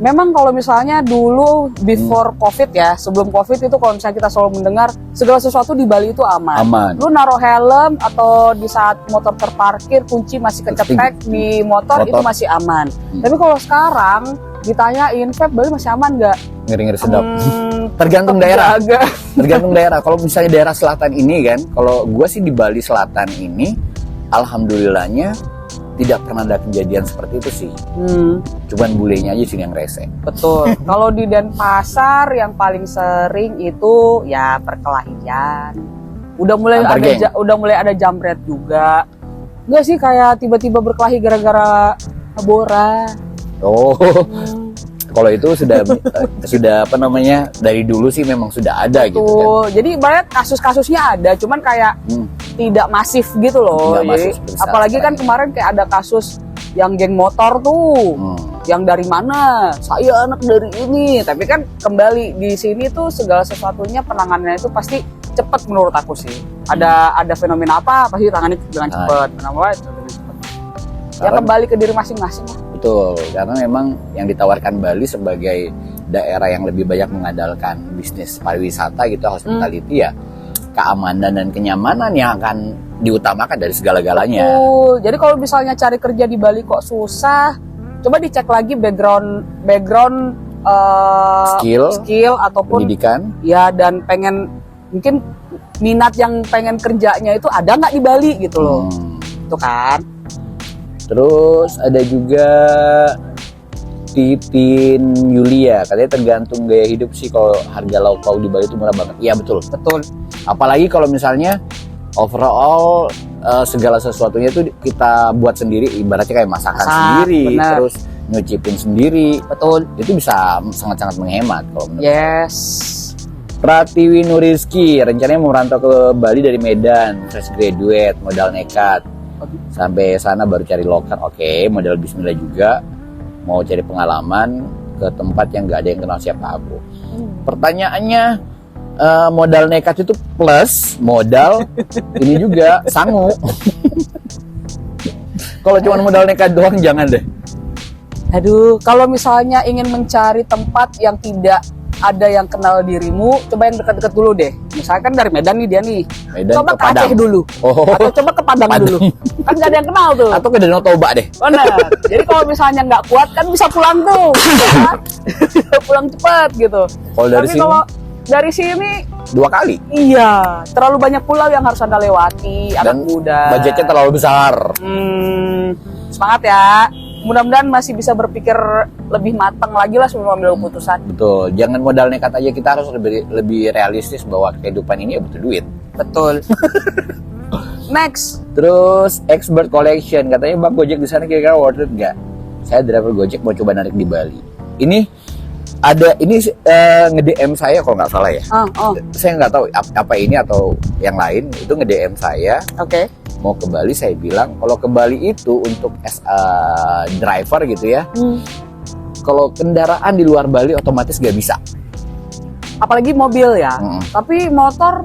Speaker 2: memang kalau misalnya dulu before COVID ya, sebelum COVID itu kalau misalnya kita selalu mendengar segala sesuatu di Bali itu aman.
Speaker 1: Aman.
Speaker 2: Lu naruh helm atau di saat motor terparkir kunci masih kecetek di motor itu masih aman. Tapi kalau sekarang ditanyain, Feb, Bali masih aman nggak?
Speaker 1: Ngeri-ngeri sedap. Tergantung daerah. Tergantung daerah. Kalau misalnya daerah selatan ini kan, kalau gue sih di Bali Selatan ini, alhamdulillahnya tidak pernah ada kejadian seperti itu sih. Cuman bulenya aja sih yang rese.
Speaker 2: Betul. Kalau di Denpasar yang paling sering itu ya perkelahian. Udah mulai ada jambret juga. Enggak sih, kayak tiba-tiba berkelahi gara-gara bora.
Speaker 1: Oh. Kalau itu sudah apa namanya, dari dulu sih memang sudah ada. Betul. Gitu kan.
Speaker 2: Jadi banyak kasus-kasusnya ada, cuman kayak tidak masif gitu loh. Jadi, apalagi kan kemarin kayak ada kasus yang geng motor tuh, yang dari mana? Saya anak dari ini. Tapi kan kembali di sini tuh segala sesuatunya penanganannya itu pasti cepat menurut aku sih. Ada fenomena apa pasti tangani dengan cepat. Kenapa? Ya kembali ke diri masing-masing lah.
Speaker 1: Betul, karena memang yang ditawarkan Bali sebagai daerah yang lebih banyak mengandalkan bisnis pariwisata gitu, hospitality ya, keamanan dan kenyamanan yang akan diutamakan dari segala-galanya.
Speaker 2: Jadi kalau misalnya cari kerja di Bali kok susah, coba dicek lagi background skill ataupun
Speaker 1: pendidikan.
Speaker 2: Ya, dan mungkin minat yang pengen kerjanya itu ada nggak di Bali gitu loh. Itu kan.
Speaker 1: Terus ada juga Titin Yulia, katanya tergantung gaya hidup sih, kalau harga lauk pauk di Bali itu murah banget. Iya betul. Apalagi kalau misalnya overall segala sesuatunya itu kita buat sendiri, ibaratnya kayak masakan sendiri, terus nyucipin sendiri. Betul. Itu bisa sangat-sangat menghemat kalau menurut
Speaker 2: Yes.
Speaker 1: Pratiwi Nurizki rencananya mau merantau ke Bali dari Medan, fresh graduate, modal nekat. Sampai sana baru cari lokal. Oke, modal bismillah juga. Mau cari pengalaman ke tempat yang gak ada yang kenal siapa aku. Pertanyaannya, modal nekat itu plus modal ini juga sangu. Kalau cuma modal nekat doang jangan deh.
Speaker 2: Aduh, kalau misalnya ingin mencari tempat yang tidak ada yang kenal dirimu, coba yang dekat-dekat dulu deh. Misalkan dari Medan nih dia nih.
Speaker 1: Medan
Speaker 2: coba
Speaker 1: ke
Speaker 2: Aceh
Speaker 1: Padang
Speaker 2: dulu. Atau coba ke Padang dulu. Kan nggak ada yang kenal tuh.
Speaker 1: Atau ke Danau Toba deh.
Speaker 2: Benar. Jadi kalau misalnya nggak kuat kan bisa pulang tuh. Bisa pulang cepat gitu. Kalau dari sini
Speaker 1: 2 kali.
Speaker 2: Iya, terlalu banyak pulau yang harus Anda lewati. Anak muda.
Speaker 1: Budgetnya terlalu besar.
Speaker 2: Semangat ya. Mudah-mudahan masih bisa berpikir lebih matang lagi lah sebelum ambil keputusan.
Speaker 1: Betul, jangan modal nekat aja, kita harus lebih realistis bahwa kehidupan ini ya butuh duit.
Speaker 2: Betul. Next.
Speaker 1: Terus Expert Collection, katanya Bang Gojek di sana kira-kira worth it nggak? Saya driver Gojek mau coba narik di Bali. Ini nge-DM saya kalau nggak salah ya. Saya nggak tahu apa ini atau yang lain, itu nge-DM saya.
Speaker 2: Oke.
Speaker 1: Mau ke Bali, saya bilang kalau ke Bali itu untuk as a driver gitu ya. Kalau kendaraan di luar Bali otomatis nggak bisa.
Speaker 2: Apalagi mobil ya. Tapi motor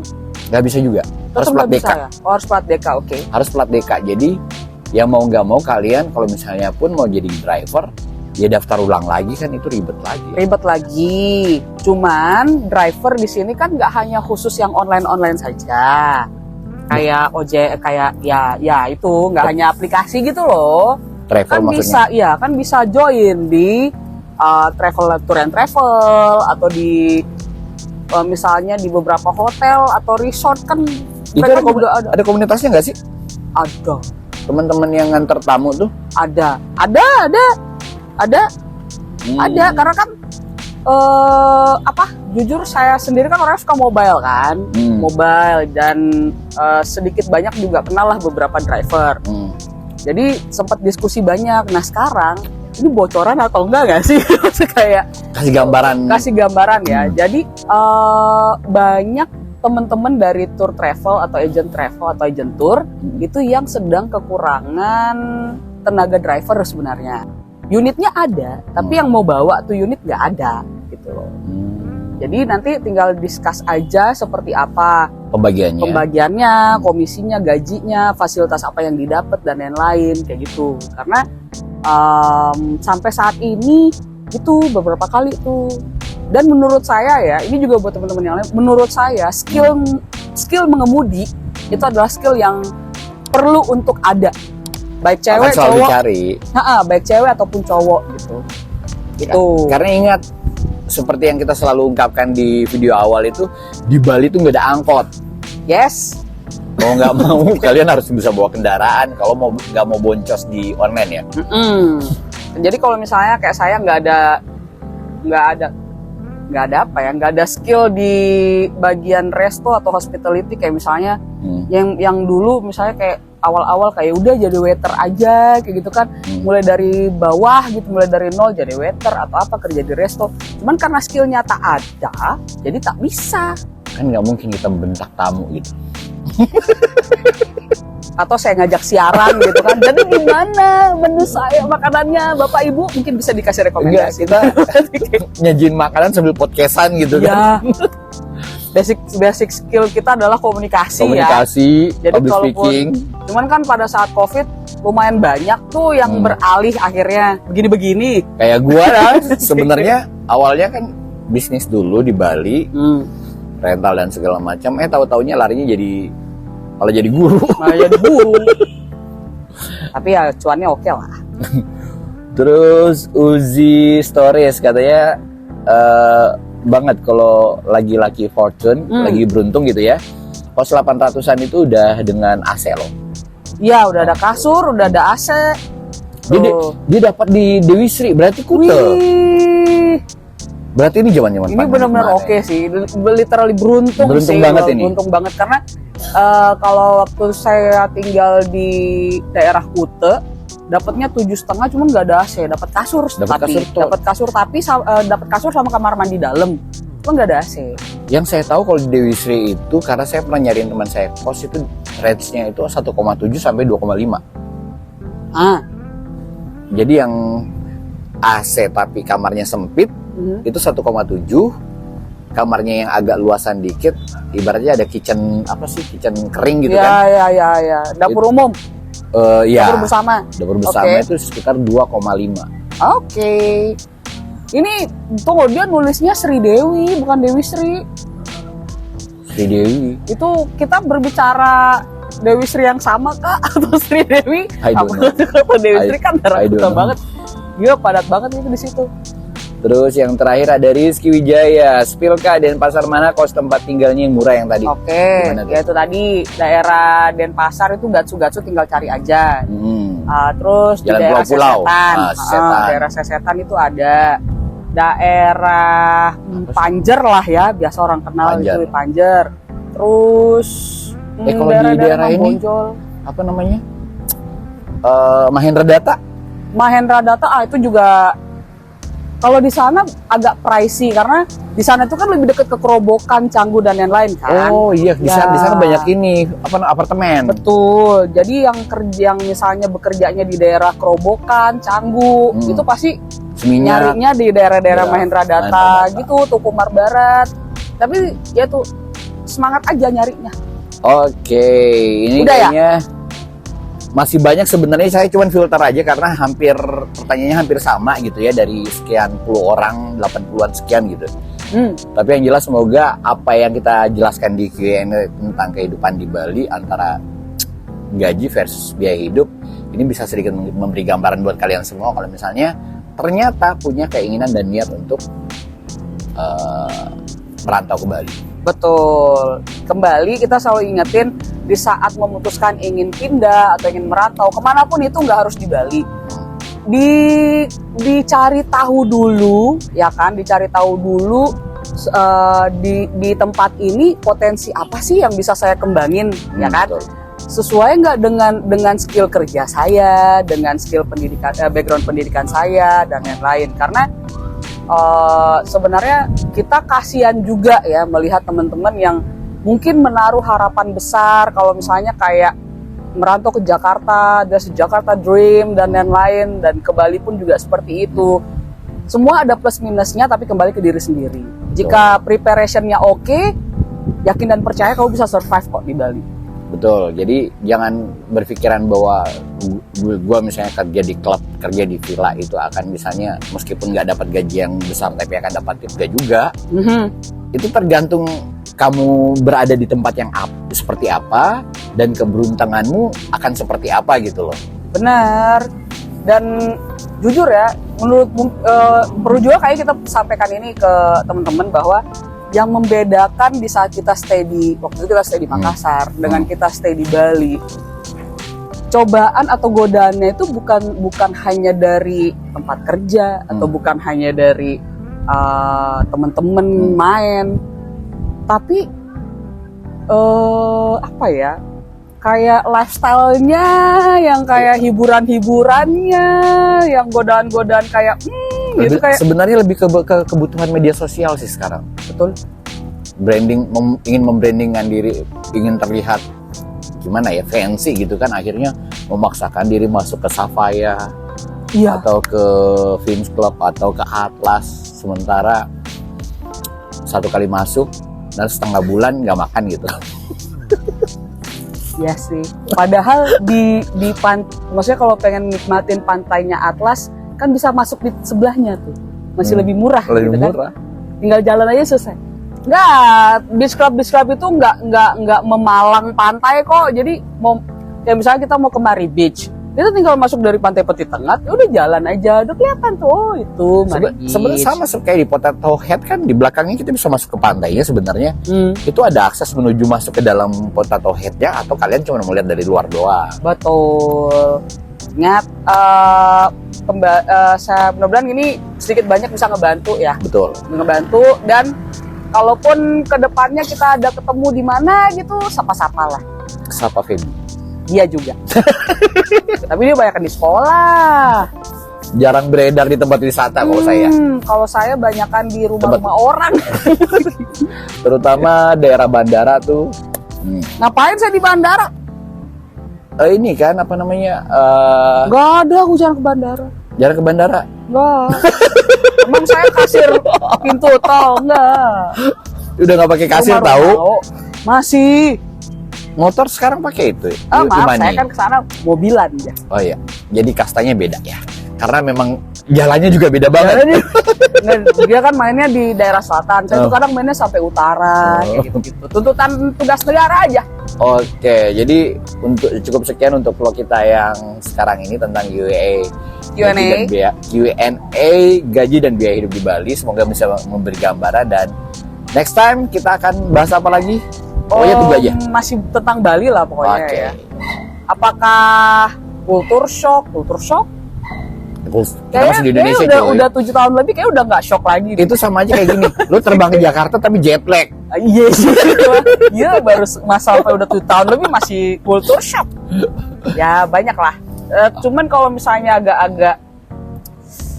Speaker 1: nggak bisa juga. Harus plat DK.
Speaker 2: Ya? Harus plat DK, oke.
Speaker 1: Harus plat DK. Jadi ya mau nggak mau kalian kalau misalnya pun mau jadi driver, ya daftar ulang lagi kan, itu ribet lagi.
Speaker 2: Ribet lagi. Cuman driver di sini kan nggak hanya khusus yang online saja. Kayak ojek, kayak ya itu nggak hanya aplikasi gitu loh.
Speaker 1: Travel
Speaker 2: kan
Speaker 1: maksudnya?
Speaker 2: Kan bisa join di travel tour and travel atau di misalnya di beberapa hotel atau resort kan.
Speaker 1: Itu ada komunitasnya nggak sih?
Speaker 2: Ada.
Speaker 1: Teman-teman yang nganter tamu tuh?
Speaker 2: Ada. Karena kan jujur saya sendiri kan orang suka mobile kan, mobile dan sedikit banyak juga kenal lah beberapa driver. Jadi sempat diskusi banyak. Nah sekarang ini bocoran atau enggak sih? Kayak
Speaker 1: kasih gambaran
Speaker 2: ya. Jadi banyak teman-teman dari tour travel atau agent tour itu yang sedang kekurangan tenaga driver sebenarnya. Unitnya ada, tapi yang mau bawa tuh unit nggak ada gitu loh. Jadi nanti tinggal discuss aja seperti apa pembagiannya, komisinya, gajinya, fasilitas apa yang didapat dan lain-lain kayak gitu. Karena sampai saat ini itu beberapa kali tuh. Dan menurut saya ya, ini juga buat teman-teman yang lain, menurut saya skill mengemudi itu adalah skill yang perlu untuk ada. Baik cewek, cowok, baik cewek ataupun cowok gitu. Itu.
Speaker 1: Karena ingat, seperti yang kita selalu ungkapkan di video awal itu, di Bali tuh nggak ada angkot.
Speaker 2: Yes.
Speaker 1: Mau nggak mau kalian harus bisa bawa kendaraan kalau mau nggak mau boncos di online ya.
Speaker 2: Jadi kalau misalnya kayak saya nggak ada skill di bagian resto atau hospitality, kayak misalnya yang dulu misalnya kayak awal-awal kayak udah jadi waiter aja kayak gitu kan, mulai dari bawah gitu, mulai dari nol jadi waiter atau apa, kerja di resto. Cuman karena skillnya tak ada, jadi tak bisa.
Speaker 1: Kan nggak mungkin kita bentak tamu gitu.
Speaker 2: Atau saya ngajak siaran gitu kan. Jadi gimana menu saya, makanannya Bapak Ibu, mungkin bisa dikasih rekomendasi.
Speaker 1: Kita nyajin makanan sambil podcastan gitu
Speaker 2: ya.
Speaker 1: kan.
Speaker 2: Basic skill kita adalah komunikasi
Speaker 1: ya.
Speaker 2: Jadi
Speaker 1: public speaking.
Speaker 2: Cuman kan pada saat COVID lumayan banyak tuh yang beralih akhirnya begini-begini.
Speaker 1: Kayak gua lah, sebenarnya awalnya kan bisnis dulu di Bali, rental dan segala macam. Tahu-taunya larinya malah jadi guru.
Speaker 2: Tapi ya cuannya oke lah.
Speaker 1: Terus Uzi Stories katanya banget kalau lagi lucky fortune, lagi beruntung gitu ya. Kos 800-an itu udah dengan AC loh.
Speaker 2: Iya, udah ada kasur, udah ada AC.
Speaker 1: Dia dapat di Dewi Sri, berarti Kuta. Berarti ini zaman-zaman
Speaker 2: ini benar-benar oke sih, literally beruntung sih,
Speaker 1: banget ini.
Speaker 2: Beruntung banget karena kalau waktu saya tinggal di daerah Kuta, dapatnya 7,5, cuma nggak ada AC, dapat kasur tapi dapat kasur sama kamar mandi dalam, cuma nggak ada AC.
Speaker 1: Yang saya tahu kalau di Dewi Sri itu, karena saya pernah nyariin teman saya kos itu range-nya itu 1,7 sampai 2,5. Jadi yang AC tapi kamarnya sempit itu 1,7, kamarnya yang agak luasan dikit, ibaratnya ada kitchen kering gitu kan?
Speaker 2: Ya. Dapur umum.
Speaker 1: Dapur
Speaker 2: bersama.
Speaker 1: Dapur bersama itu sekitar 2,5.
Speaker 2: Oke. Ini tunggu, dia nulisnya Sri Dewi bukan Dewi Sri.
Speaker 1: Sri Dewi.
Speaker 2: Itu kita berbicara Dewi Sri yang sama kah atau Sri Dewi? Dewi Sri kan darah Kuta banget. Dia padat banget itu di situ.
Speaker 1: Terus yang terakhir ada Rizky Wijaya, Spilka Denpasar mana kos tempat tinggalnya yang murah yang tadi?
Speaker 2: Oke, ya itu tadi daerah Denpasar itu Gatsu tinggal cari aja. Terus
Speaker 1: Jalan
Speaker 2: di daerah
Speaker 1: Pulau-Pulau.
Speaker 2: Sesetan, daerah Sesetan itu ada. Daerah Panjer lah ya, biasa orang kenal itu Panjer. Terus
Speaker 1: kalau di daerah ini apa namanya? Mahendra Data itu juga. Kalau di sana agak pricey karena di sana itu kan lebih dekat ke Kerobokan, Canggu dan lain-lain kan. Oh iya, di sana banyak ini apartemen.
Speaker 2: Betul. Jadi yang misalnya bekerjanya di daerah Kerobokan, Canggu, itu pasti nyarinya di daerah-daerah Mahendra Data gitu, Tukumar Barat. Tapi ya tuh semangat aja nyarinya.
Speaker 1: Oke, ini
Speaker 2: udah
Speaker 1: kayaknya masih banyak sebenarnya, saya cuma filter aja karena pertanyaannya hampir sama gitu ya, dari sekian puluh orang, 80-an sekian gitu. Tapi yang jelas semoga apa yang kita jelaskan di Q&A tentang kehidupan di Bali antara gaji versus biaya hidup ini bisa sedikit memberi gambaran buat kalian semua kalau misalnya ternyata punya keinginan dan niat untuk merantau ke Bali.
Speaker 2: Betul. Kembali kita selalu ingetin, di saat memutuskan ingin pindah atau ingin merantau kemanapun itu nggak harus di Bali. Dicari tahu dulu, ya kan? Dicari tahu dulu di tempat ini potensi apa sih yang bisa saya kembangin, ya kan?
Speaker 1: Betul.
Speaker 2: Sesuai nggak dengan skill kerja saya, dengan skill pendidikan, background pendidikan saya dan lain-lain. Karena sebenarnya kita kasihan juga ya melihat teman-teman yang mungkin menaruh harapan besar kalau misalnya kayak merantau ke Jakarta, dari Jakarta Dream dan lain-lain, dan ke Bali pun juga seperti itu. Semua ada plus minusnya, tapi kembali ke diri sendiri. Jika preparationnya oke, yakin dan percaya kamu bisa survive kok di Bali.
Speaker 1: Betul, jadi jangan berpikiran bahwa gue misalnya kerja di klub, kerja di villa itu akan misalnya meskipun nggak dapat gaji yang besar tapi akan dapat tip, gak juga. Itu tergantung kamu berada di tempat yang seperti apa dan keberuntunganmu akan seperti apa gitu loh.
Speaker 2: Benar. Dan jujur ya, menurut perlu juga kayak kita sampaikan ini ke teman-teman bahwa yang membedakan di saat kita stay di waktu itu kita stay di Makassar dengan kita stay di Bali. Cobaan atau godaannya itu bukan hanya dari tempat kerja atau bukan hanya dari teman-teman main, tapi apa ya? Kayak lifestyle-nya yang kayak hiburan-hiburannya, yang godaan-godaan kayak gitu kayak
Speaker 1: sebenarnya lebih ke kebutuhan media sosial sih sekarang.
Speaker 2: betul.
Speaker 1: Branding, ingin membrandingkan diri, ingin terlihat gimana ya, fancy gitu kan, akhirnya memaksakan diri masuk ke Sapphire atau ke Vince Club atau ke Atlas, sementara satu kali masuk dan setengah bulan nggak makan gitu.
Speaker 2: Iya sih. Padahal maksudnya kalau pengen nikmatin pantainya Atlas kan bisa masuk di sebelahnya tuh. Masih lebih murah
Speaker 1: Lebih
Speaker 2: gitu
Speaker 1: murah.
Speaker 2: kan. Tinggal jalan aja selesai. Enggak, beach club itu enggak memalang pantai kok. Jadi mau kayak misalnya kita mau ke Mari Beach, itu tinggal masuk dari Pantai Peti Tengah, ya udah jalan aja, udah kelihatan tuh. Oh, itu Mari Beach.
Speaker 1: Sebenarnya sama kayak di Potato Head kan, di belakangnya kita bisa masuk ke pantainya sebenarnya. Itu ada akses menuju masuk ke dalam Potato Head-nya, atau kalian cuma mau lihat dari luar doang.
Speaker 2: Betul. Ingat, saya mudah-mudahan ini sedikit banyak bisa ngebantu ya.
Speaker 1: Betul.
Speaker 2: Ngebantu, dan kalaupun kedepannya kita ada ketemu di mana gitu, sapa-sapa lah.
Speaker 1: Sapa Feby.
Speaker 2: Dia juga. Tapi dia banyak di sekolah.
Speaker 1: Jarang beredar di tempat wisata kalau saya.
Speaker 2: Kalau saya banyakan di rumah-rumah orang.
Speaker 1: Terutama daerah bandara tuh.
Speaker 2: Ngapain saya di bandara?
Speaker 1: Ini kan apa namanya?
Speaker 2: Gak ada, aku jarang ke bandara.
Speaker 1: Jarang ke bandara.
Speaker 2: Enggak. Emang saya kasir pintu tol, enggak.
Speaker 1: Udah nggak pakai kasir tahu?
Speaker 2: Masih.
Speaker 1: Motor sekarang pakai itu.
Speaker 2: Maaf, saya kan kesana mobilan ya.
Speaker 1: Oh iya, jadi kastanya beda ya. Karena memang jalannya juga beda banget.
Speaker 2: Dia kan mainnya di daerah selatan. Saya tuh kadang mainnya sampai utara, kayak gitu-gitu. Tuntutan tugas negara aja.
Speaker 1: Oke, jadi cukup sekian untuk vlog kita yang sekarang ini tentang Q&A gaji dan biaya hidup di Bali. Semoga bisa memberi gambaran, dan next time kita akan bahas apa lagi? Pokoknya tunggu aja.
Speaker 2: Masih tentang Bali lah pokoknya ya. Apakah culture shock?
Speaker 1: Kita masih di Indonesia,
Speaker 2: udah 7 tahun lebih kayak udah nggak shock lagi.
Speaker 1: Itu sama aja kayak gini. Lu terbang ke Jakarta tapi jet lag.
Speaker 2: Iya sih. Iya, baru sampai udah 7 tahun lebih masih culture shock. Ya banyak lah. Cuman kalau misalnya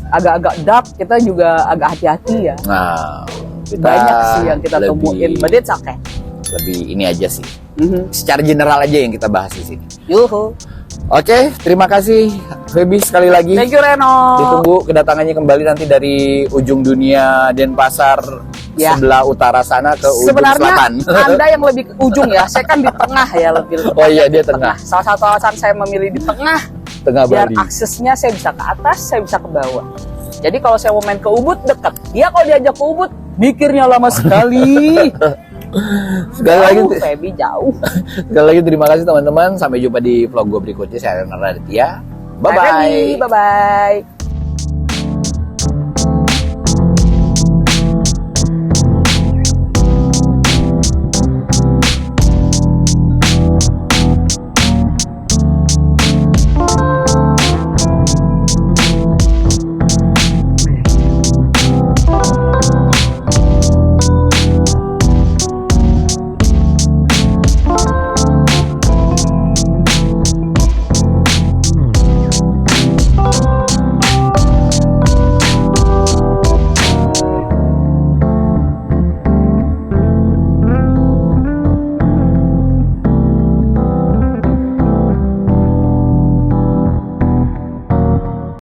Speaker 2: agak-agak dark, kita juga agak hati-hati ya.
Speaker 1: Nah,
Speaker 2: banyak sih yang kita temuin. But it's okay.
Speaker 1: Lebih ini aja sih. Secara general aja yang kita bahas di sini.
Speaker 2: Yuhu.
Speaker 1: Oke, terima kasih Feby sekali lagi.
Speaker 2: Thank you Reno.
Speaker 1: Ditunggu kedatangannya kembali nanti dari ujung dunia Denpasar sebelah utara sana ke ujung selatan.
Speaker 2: Sebenarnya Anda yang lebih ke ujung ya. Saya kan di tengah ya, lebih.
Speaker 1: Oh iya, dia tengah.
Speaker 2: Salah satu alasan saya memilih di tengah biar
Speaker 1: Bali.
Speaker 2: aksesnya saya bisa ke atas, saya bisa ke bawah. Jadi kalau saya mau main ke Ubud dekat. Dia kalau diajak ke Ubud mikirnya lama sekali.
Speaker 1: Sekali lagi
Speaker 2: Feby jauh.
Speaker 1: Sekali lagi terima kasih teman-teman. Sampai jumpa di vlog gue berikutnya. Saya Reno Raditya. Bye bye.
Speaker 2: Bye bye.